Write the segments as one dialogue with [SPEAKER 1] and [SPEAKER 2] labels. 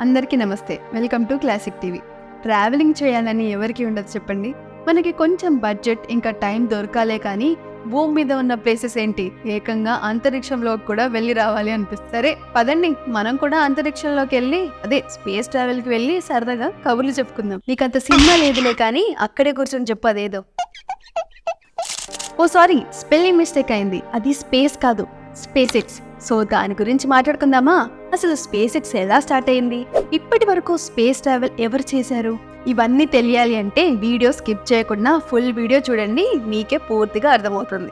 [SPEAKER 1] అందరికీ నమస్తే. Welcome to classic TV. Travelling చేయాలని ఎవరికి ఉండదు చెప్పండి. మనకి కొంచెం బడ్జెట్ ఇంకా టైం దొరకాలే కానీ భూమి మీద ఉన్న ప్లేసెస్ ఏంటి ఏకంగా అంతరిక్షంలోకి కూడా వెళ్ళి రావాలి అనిపిస్తుంది. సరే పదండి, మనం కూడా అంతరిక్షంలోకి వెళ్ళి స్పేస్ ట్రావెల్కి వెళ్ళి సరదాగా కబుర్లు చెప్పుకుందాం. నీకు అంత సినిమా లేదులే కానీ అక్కడే కూర్చొని చెప్పు అదేదో. ఓ సారీ, స్పెల్లింగ్ మిస్టేక్ అయింది. అది స్పేస్ కాదు, స్పేస్ ఎక్స్. సో దాని గురించి మాట్లాడుకుందామా? అసలు స్పేస్ ఎక్స్ ఎలా స్టార్ట్ అయింది, ఇప్పటి వరకు స్పేస్ ట్రావెల్ ఎవరు చేశారు, ఇవన్నీ తెలియాలి అంటే వీడియో స్కిప్ చేయకుండా ఫుల్ వీడియో చూడండి, మీకే పూర్తిగా అర్థమవుతుంది.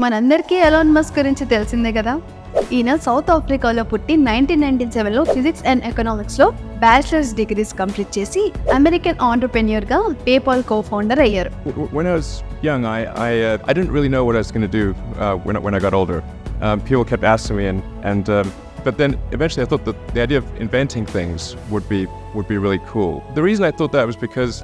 [SPEAKER 1] మనందరికీ ఎలాన్ మస్క్ గురించి తెలిసిందే కదా. ఈయన సౌత్ ఆఫ్రికాలో పుట్టి 1997లో ఫిజిక్స్ అండ్ ఎకనామిక్స్ లో బ్యాచిలర్స్ డిగ్రీస్ కంప్లీట్ చేసి అమెరికన్ ఆంటర్‌ప్రెన్యూర్ గా పేపాల్ కో-ఫౌండర్ అయ్యారు.
[SPEAKER 2] When I was young, I didn't really know what I was going to do when I got older. People kept asking me, but then eventually I thought that the idea of inventing things would be really cool. The reason I thought that was because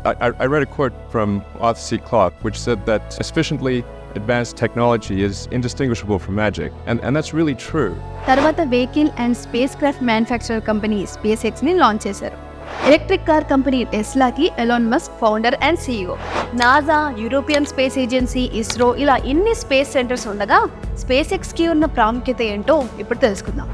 [SPEAKER 2] I read a quote from Arthur C. Clarke, which said that sufficiently advanced technology is indistinguishable from magic, and that's really true.
[SPEAKER 1] తర్వాత vehicle and spacecraft manufacturer company SpaceX ని launch చేశారు. Electric car company టెస్లాకి Elon Musk founder and CEO. NASA, European space agency, ISRO ఇలా ఇన్ని space centres ఉండగా SpaceX కి ఉన్న ప్రాముఖ్యత ఏంటో ఇప్పుడు తెలుసుకుందాం.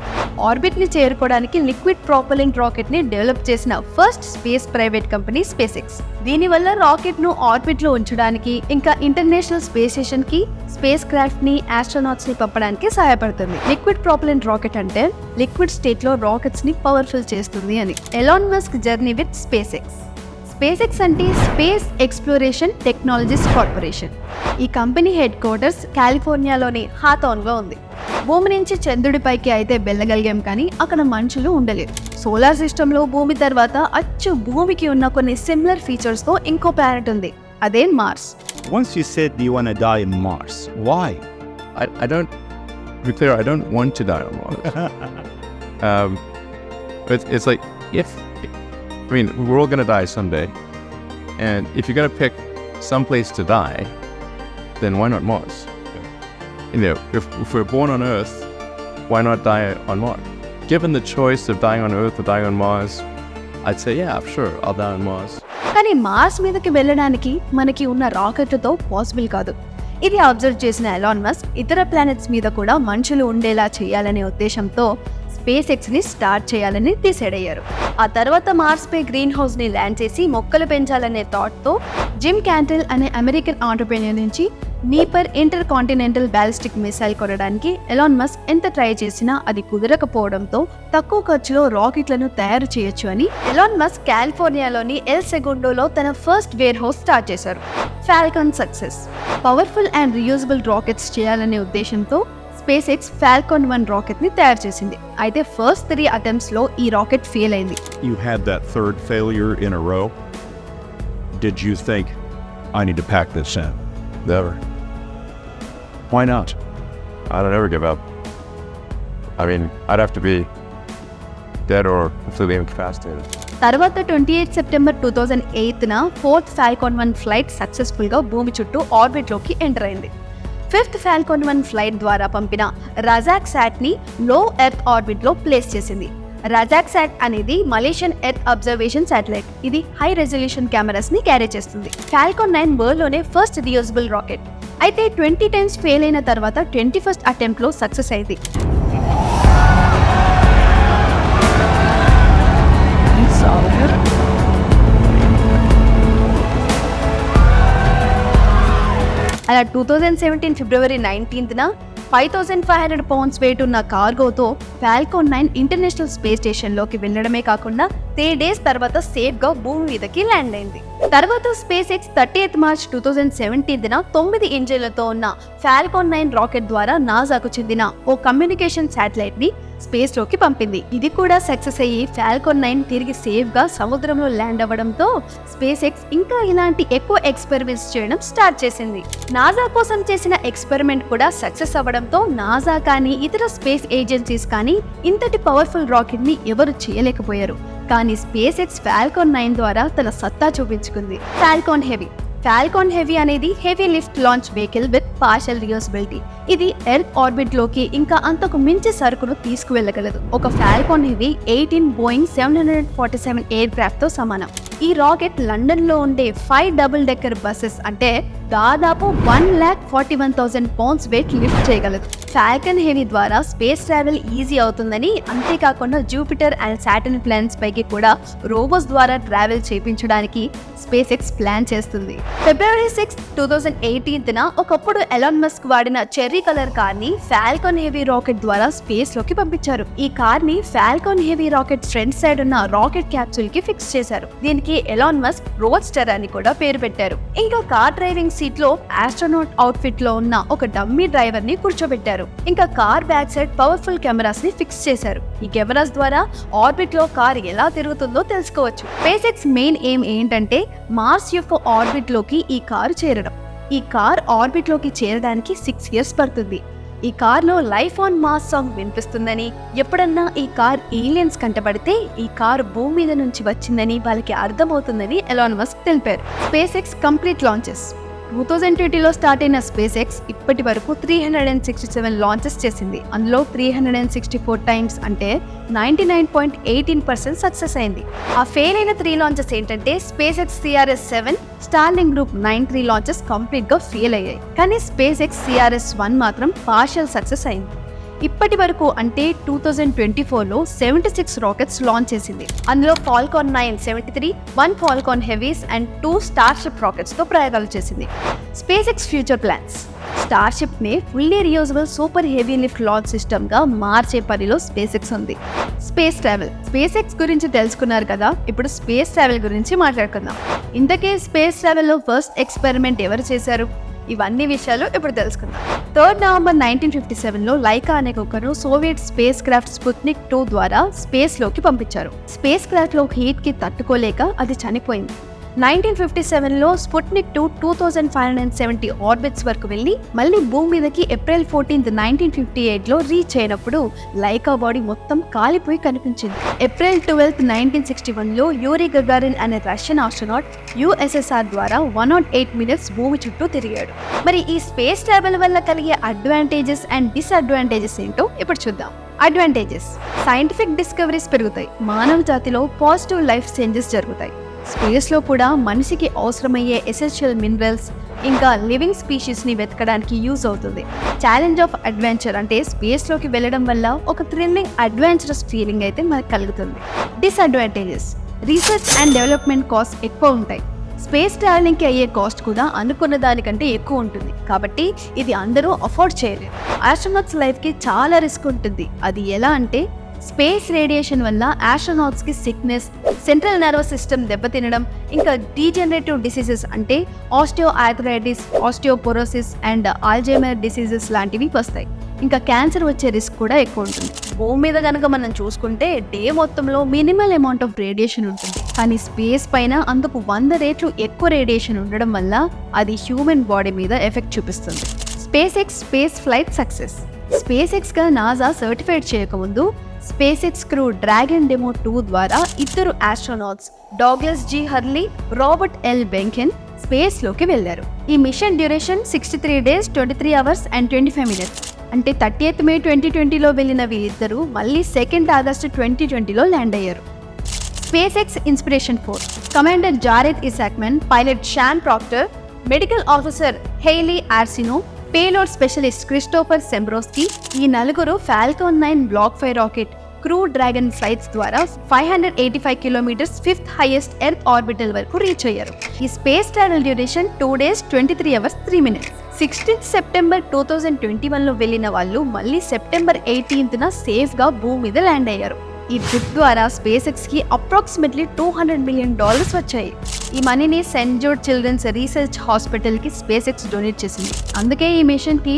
[SPEAKER 1] ఆర్బిట్ ని చేరుకోవడానికి లిక్విడ్ ప్రాపెలింగ్ రాకెట్ ని డెవలప్ చేసిన first space private company SpaceX. దీనివల్ల రాకెట్ ను ఆర్బిట్ లో ఉంచడానికి ఇంకా ఇంటర్నేషనల్ స్పేస్ స్టేషన్ కి స్పేస్ క్రాఫ్ట్ ని ఆస్ట్రోనాట్స్ ని పంపడానికి సహాయపడుతుంది. లిక్విడ్ ప్రాపెలెంట్ రాకెట్ అంటే లిక్విడ్ స్టేట్ లో రాకెట్స్ ని పవర్ఫుల్ చేస్తుంది అని. Elon Musk journey with space X. Space X అంటే స్పేస్ ఎక్స్ప్లోరేషన్ టెక్నాలజీస్ కార్పొరేషన్. ఈ కంపెనీ హెడ్ క్వార్టర్స్ కాలిఫోర్నియాలోని హాథార్న్లో ఉంది. భూమి నుంచి చంద్రుడిపైకి అయితే వెళ్ళగలిగాం కానీ అక్కడ మనుషులు ఉండలేరు. సోలార్ సిస్టంలో భూమి తర్వాత అచ్చు భూమికి ఉన్న కొన్ని సిమిలర్ ఫీచర్స్ తో ఇంకో ప్లానెట్ ఉంది, అదే Mars.
[SPEAKER 3] Once you said you want to die in Mars, why?
[SPEAKER 2] I don't, to be clear, I don't want to die on Mars. But it's like, we're all going to die someday. And if you're going to pick some place to die, then why not Mars? If we're born on Earth, why not die on Mars? Given the choice of dying on Earth or dying on Mars, I'd say, yeah, sure, I'll die on Mars.
[SPEAKER 1] కానీ Mars మీదకి వెళ్ళడానికి మనకి ఉన్న రాకెట్లతో possible కాదు. ఇది observe చేసిన Elon Musk ఇతర planets మీద కూడా మనుషులు ఉండేలా చేయాలనే ఉద్దేశంతో స్పేస్ ఎక్స్ ని స్టార్ట్ చేయాలని డిసైడ్ అయ్యారు. ఆ తర్వాత మార్స్ పై గ్రీన్ హౌస్ ని ల్యాండ్ చేసి మొక్కలు పెంచాలనే థాట్ తో జిమ్ క్యాంటెల్ అనే అమెరికన్ ఆంటర్‌ప్రెన్యూర్ నుంచి Dnepr intercontinental ballistic missile కొనడానికి ఎలాన్ మస్క్ ఎంత ట్రై చేసినా అది కుదరకపోవడంతో తక్కువ ఖర్చులో రాకెట్లను తయారు చేయొచ్చు అని ఎలాన్ మస్క్ కాలిఫోర్నియాలోని ఎల్ సెగుండోలో తన ఫస్ట్ వేర్ హౌస్ స్టార్ట్ చేశారు. Falcon success. Powerful and reusable rockets చేయాలనే ఉద్దేశంతో స్పేస్ ఎక్స్ ఫాల్కాన్ 1 రాకెట్ ని తయారు చేసింది. అయితే ఫస్ట్ 3 అటెంప్ట్స్ లో ఈ రాకెట్ ఫెయిల్ అయింది.
[SPEAKER 3] You had that third failure in a row. Did you think, I need to pack this in?
[SPEAKER 2] Never.
[SPEAKER 3] Why not?
[SPEAKER 2] I don't ever give up. I'd have to be dead or completely incapacitated.
[SPEAKER 1] తర్వాత 28 September 2008న fourth Falcon 1 flight successful గా భూమి చుట్టూ orbit లోకి enter అయింది. Fifth Falcon 1 flight ద్వారా పంపిన Razak SAT ని లో ఎర్త్ ఆర్బిట్ లో ప్లేస్ చేసింది. రజాక్ శాట్ అనేది మలేషియన్ ఎర్త్ అబ్జర్వేషన్ శాటిలైట్. ఇది హై రెజల్యూషన్ కెమెరాస్ ని క్యారీ చేస్తుంది. ఫాల్కాన్ 9 వరల్డ్ లోనే ఫస్ట్ రియూజబుల్ రాకెట్. అయితే 20 టైమ్స్ ఫెయిల్ అయిన తర్వాత 21st అటెంప్ట్ లో సక్సెస్ అయింది. అలా 2017 ఫిబ్రవరి 19న 5500 పౌండ్స్ వెయిట్ ఉన్న కార్గోతో ఫాల్కాన్ 9 ఇంటర్నేషనల్ స్పేస్ స్టేషన్ లోకి వెళ్ళడమే కాకుండా 3 డేస్ తర్వాత సేఫ్ గా భూమి మీదకి ల్యాండ్ అయింది. తర్వాత స్పేస్ ఎక్స్ 30th మార్చ్ 2017న 9 ఇంజిన్లతో ఉన్న ఫాల్కాన్ 9 రాకెట్ ద్వారా నాసాకు చెందిన ఓ కమ్యూనికేషన్ శాటిలైట్ ని స్పేస్ లోకి పంపింది. ఇది కూడా సక్సెస్ అయ్యి ఫాల్కాన్ 9 తిరిగి సేఫ్ గా సముద్రంలో ల్యాండ్ అవ్వడంతో స్పేస్ ఎక్స్ ఇంకా ఇలాంటి ఎక్కువ ఎక్స్పెరిమెంట్స్ చేయడం స్టార్ట్ చేసింది. నాసా కోసం చేసిన ఎక్స్పెరిమెంట్ కూడా సక్సెస్ అవ్వడంతో నాసా కానీ ఇతర స్పేస్ ఏజెన్సీస్ కానీ ఇంతటి పవర్ఫుల్ రాకెట్ ని ఎవరు చేయలేకపోయారు. కానీ స్పేస్ ఎక్స్ ఫాల్కాన్ 9 ద్వారా తన సత్తా చూపించుకుంది. Falcon heavy. ఫాల్కాన్ హెవీ అనేది heavy lift launch vehicle with partial reusability. ఇది ఎర్త్ ఆర్బిట్ లోకి ఇంకా అంతకు మించి సరుకును తీసుకువెళ్ళగలదు. ఒక Falcon heavy 18 Boeing 747 aircraft తో సమానం. ఈ రాకెట్ లండన్ లో ఉండే 5 డబుల్ డెక్కర్ బస్సెస్ అంటే దాదాపు 1,41,000 పౌండ్స్ వెయిట్ లిఫ్ట్ చేయగలదు. ఫాల్కన్ హెవీ ద్వారా స్పేస్ ట్రావెల్ ఈజీ అవుతుందని, అంతేకాకుండా జూపిటర్ అండ్ సాటర్న్ ప్లానెట్స్ పైకి కూడా రోబోస్ ద్వారా ట్రావెల్ చేయించడానికి స్పేస్ ఎక్స్ ప్లాన్ చేస్తుంది. ఫిబ్రవరి 6, 2018న ఒకప్పుడు ఎలాన్ మస్క్ వాడిన చెర్రీ కలర్ కార్ ని ఫాల్కన్ హెవీ రాకెట్ ద్వారా స్పేస్ లోకి పంపించారు. ఈ కార్ ని Falcon heavy rocket front side ఉన్న రాకెట్ క్యాప్సూల్ కి ఫిక్స్ చేశారు. దీనికి ఎలాన్ మస్క్ రోడ్స్టర్ అని కూడా పేరు పెట్టారు. ఇంకా కార్ డ్రైవింగ్ సీట్ లో ఆస్ట్రోనాట్ అవుట్ఫిట్ లో ఉన్న ఒక డమ్మీ డ్రైవర్ ని కూర్చోబెట్టారు. ఇంకా car back side powerful cameras ని ఫిక్స్ చేశారు. ఈ కెమెరాస్ ద్వారా ఆర్బిట్ లో కార్ ఎలా తిరుగుతుందో తెలుసుకోవచ్చు. స్పేస్ ఎక్స్ మెయిన్ ఎయిమ్ ఏంటంటే మార్స్ యొక్క ఆర్బిట్ లోకి ఈ కారు చేరడం. ఈ కార్ ఆర్బిట్ లోకి చేరడానికి 6 years పడుతుంది. ఈ కార్ లో లైఫ్ ఆన్ మార్స్ సాంగ్ వినిపిస్తుందని, ఎప్పుడన్నా ఈ కార్ ఏలియన్స్ కంటపడితే ఈ కార్ భూమి మీద నుంచి వచ్చిందని వాళ్ళకి అర్థమవుతుందని ఎలాన్ మస్క్ తెలిపారు. SpaceX complete launches. 2020లో స్టార్ట్ అయిన స్పేస్ ఎక్స్ ఇప్పటి వరకు 367 లాంచెస్ చేసింది. అందులో 364 టైమ్స్ అంటే 99.18% సక్సెస్ అయింది. ఆ ఫెయిల్ అయిన 3 లాంచెస్ ఏంటంటే space X CRS-7, Starlink group 9 3 launches complete గా ఫెయిల్ అయ్యాయి. కానీ స్పేస్ ఎక్స్ CRS-1 మాత్రం పార్షియల్ సక్సెస్ అయింది. ఇప్పటి వరకు అంటే 2024లో 76 రాకెట్స్ లాంచ్ చేసింది. అందులో Falcon 9 73, 1 Falcon heavies and 2 Starship rockets తో ప్రయోగాలు చేసింది. SpaceX future plans. Starship ని fully reusable super heavy lift launch system గా మార్చే పనిలో స్పేస్ ఎక్స్ ఉంది. Space travel. స్పేస్ ఎక్స్ గురించి తెలుసుకున్నారు కదా, ఇప్పుడు స్పేస్ ట్రావెల్ గురించి మాట్లాడుకుందాం. ఇంతకే స్పేస్ ట్రావెల్ లో ఫస్ట్ ఎక్స్పెరిమెంట్ ఎవరు చేశారు? ఇవన్నీ విషయాలు ఇప్పుడు తెలుసుకుందాం. 3 నవంబర్ 1957లో లైకా అనే ఒకరు సోవియట్ స్పేస్ క్రాఫ్ట్ స్పుత్నిక్ 2 ద్వారా స్పేస్ లోకి పంపించారు. స్పేస్ క్రాఫ్ట్ లో హీట్ కి తట్టుకోలేక అది చనిపోయింది. 1957లో స్పుట్నిక్ 2 2570 ఆర్బిట్స్ వరకు వెళ్ళి మళ్ళీ భూమి మీదకి ఏప్రిల్ 14, 1958లో రీచ్ అయినప్పుడు లైకా బాడీ మొత్తం కాలిపోయి కనిపించింది. ఏప్రిల్ 12, 1961లో యూరీ గగారిన్ అనే రష్యన్ ఆస్ట్రోనాట్ USSR ద్వారా 108 minutes భూమి చుట్టూ తిరిగాడు. మరి ఈ స్పేస్ ట్రావెల్ వల్ల కలిగే అడ్వాంటేజెస్ అండ్ డిసడ్వాంటేజెస్ ఏంటో ఇప్పుడు చూద్దాం. అడ్వాంటేజెస్. సైంటిఫిక్ డిస్కవరీస్ పెరుగుతాయి. మానవ జాతిలో పాజిటివ్ లైఫ్ చేంజెస్ జరుగుతాయి. స్పేస్ లో కూడా మనిషికి అవసరమయ్యే ఎసెన్షియల్ మినరల్స్ ఇంకా లివింగ్ స్పీషీస్ ని వెతకడానికి యూజ్ అవుతుంది. ఛాలెంజ్ ఆఫ్ అడ్వెంచర్ అంటే స్పేస్ లోకి వెళ్ళడం వల్ల ఒక థ్రిల్లింగ్ అడ్వెంచరస్ ఫీలింగ్ అయితే మనకు కలుగుతుంది. Disadvantages. Research and development cost ఎక్కువ ఉంటాయి. స్పేస్ ట్రావెలింగ్ కి అయ్యే కాస్ట్ కూడా అనుకున్న దానికంటే ఎక్కువ ఉంటుంది. కాబట్టి ఇది అందరూ అఫోర్డ్ చేయలేరు. ఆస్ట్రోనాట్స్ లైఫ్ కి చాలా రిస్క్ ఉంటుంది. అది ఎలా అంటే స్పేస్ రేడియేషన్ వల్ల ఆస్ట్రోనాట్స్ కి సిక్నెస్, సెంట్రల్ నర్వస్ సిస్టమ్ దెబ్బతినడం, ఇంకా డీజనరేటివ్ డిసీజెస్ అంటే osteoarthritis, osteoporosis and Alzheimer diseases లాంటివి వస్తాయి. ఇంకా క్యాన్సర్ వచ్చే రిస్క్ కూడా ఎక్కువ ఉంటుంది. భూమి మీద కనుక మనం చూసుకుంటే డే మొత్తంలో మినిమల్ అమౌంట్ ఆఫ్ రేడియేషన్ ఉంటుంది. కానీ స్పేస్ పైన అందుకు 100 రెట్లు ఎక్కువ రేడియేషన్ ఉండడం వల్ల అది హ్యూమన్ బాడీ మీద ఎఫెక్ట్ చూపిస్తుంది. SpaceX space flight success. SpaceX గా నాసా సర్టిఫైడ్ చేయకముందు SpaceX Crew Dragon demo 2 ద్వారా 2 astronauts Douglas G Hurley, Robert L Behnken space లోకి వెళ్లారు. ఈ mission duration 63 days 23 hours and 25 minutes. అంటే 30th May 2020లో వెళ్ళిన వీళ్ళిద్దరూ మళ్ళీ 2nd August 2020లో ల్యాండ్ అయ్యారు. SpaceX Inspiration 4. Commander Jared Isaacman, pilot Sean Proctor, medical officer Hayley Arceneaux, payload specialist Christopher Sembroski ఈ నలుగురు Falcon 9 block 5 rocket Crew Dragon flights ద్వారా 585 kilometers 5th highest earth orbital వరకు reach అయ్యారు. ఈ space travel duration 2 days 23 hours 3 minutes. 16th September 2021లో వెళ్ళిన వాళ్ళు మళ్ళీ September 18న సేఫ్ గా భూమి మీద ల్యాండ్ అయ్యారు. ఈ ట్రిప్ ద్వారా స్పేస్ ఎక్స్ కి అప్రాక్సిమేట్లీ $200 million వచ్చాయి. ఈ మనీని Saint Jude Children's Research Hospital కి స్పేస్ ఎక్స్ డొనేట్ చేసింది. అందుకే ఈ మిషన్ కి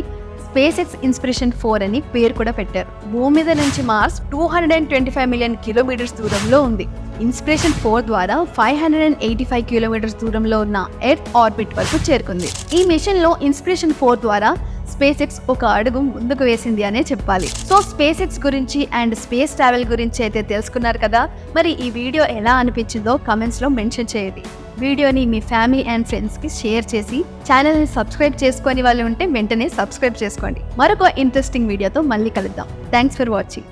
[SPEAKER 1] స్పేస్ ఎక్స్ ఇన్స్పిరేషన్ 4 అని పేరు కూడా పెట్టారు. భూమి మీద నుంచి మార్స్ 225 million kilometers దూరంలో ఉంది. ఇన్స్పిరేషన్ 4 ద్వారా 585 kilometers దూరంలో ఉన్న ఎర్త్ ఆర్బిట్ వరకు చేరుకుంది. ఈ మిషన్ లో ఇన్స్పిరేషన్ 4 ద్వారా స్పేస్ ఎక్స్ ఒక అడుగు ముందుకు వేసింది అనే చెప్పాలి. సో స్పేస్ ఎక్స్ గురించి అండ్ స్పేస్ ట్రావెల్ గురించి అయితే తెలుసుకున్నారు కదా. మరి ఈ వీడియో ఎలా అనిపించిందో కమెంట్స్ లో మెన్షన్ చేయండి. వీడియోని మీ ఫ్యామిలీ అండ్ ఫ్రెండ్స్కి షేర్ చేసి ఛానల్ని సబ్స్క్రైబ్ చేసుకొని వాళ్ళు ఉంటే వెంటనే సబ్స్క్రైబ్ చేసుకోండి. మరొక ఇంట్రెస్టింగ్ వీడియోతో మళ్ళీ కలుద్దాం. Thanks for watching.